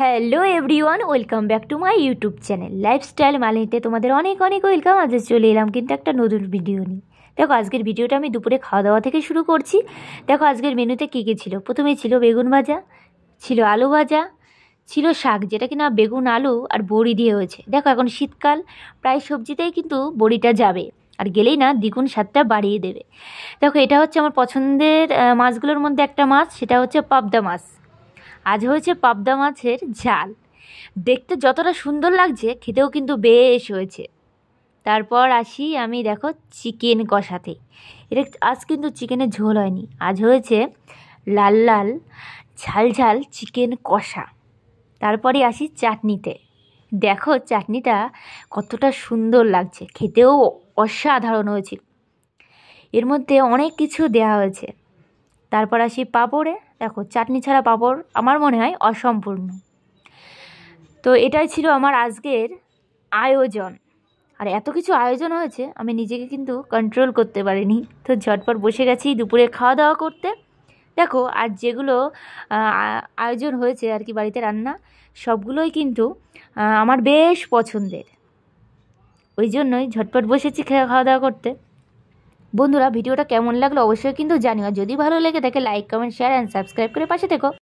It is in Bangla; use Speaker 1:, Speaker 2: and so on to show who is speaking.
Speaker 1: Hello everyone, welcome back to my YouTube channel lifestyle মালিনীতে তোমাদের অনেক অনেক ওয়েলকাম। আজ চলে এলাম কিন্তু একটা নতুন ভিডিও নিয়ে। দেখো, আজকের ভিডিওটা আমি দুপুরে খাওয়া দাওয়া থেকে শুরু করছি। দেখো আজকের মেনুতে কী কী ছিল। প্রথমে ছিল বেগুন ভাজা, ছিল আলু ভাজা, ছিল শাক, যেটা কিনা বেগুন আলু আর বড়ি দিয়ে হয়েছে। দেখো এখন শীতকাল, প্রায় সবজিতেই কিন্তু বড়িটা যাবে, আর গেলেই না দ্বিগুণ স্বাদটা বাড়িয়ে দেবে। দেখো এটা হচ্ছে আমার পছন্দের মাছগুলোর মধ্যে একটা মাছ, সেটা হচ্ছে পাবদা মাছ। আজ হয়েছে পাবদা মাছের ঝাল। দেখতে যতটা সুন্দর লাগছে, খেতেও কিন্তু বেশ হয়েছে। তারপর আসি আমি, দেখো, চিকেন কষাতে। এটা আজ কিন্তু চিকেনের ঝোল হয়নি, আজ হয়েছে লাল লাল ঝাল ঝাল চিকেন কষা। তারপরে আসি চাটনিতে। দেখো চাটনিটা কতটা সুন্দর লাগছে, খেতেও অসাধারণ হয়েছিল। এর মধ্যে অনেক কিছু দেওয়া হয়েছে। তারপর আসি পাঁপড়ে। দেখো চাটনি ছাড়া পাঁপড় আমার মনে হয় অসম্পূর্ণ। তো এটাই ছিল আমার আজকের আয়োজন। আর এত কিছু আয়োজন হয়েছে, আমি নিজেকে কিন্তু কন্ট্রোল করতে পারিনি। তো ঝটপট বসে গেছি দুপুরে খাওয়া দাওয়া করতে। দেখো আর যেগুলো আয়োজন হয়েছে আর কি, বাড়িতে রান্না, সবগুলোই কিন্তু আমার বেশ পছন্দের। ওই জন্যই ঝটপট বসেছি খাওয়া দাওয়া করতে। বন্ধুরা, ভিডিওটা কেমন লাগলো অবশ্যই কিন্তু জানিও। আর যদি ভালো লেগে থাকে like, comment, share and subscribe করে পাশে থেকো।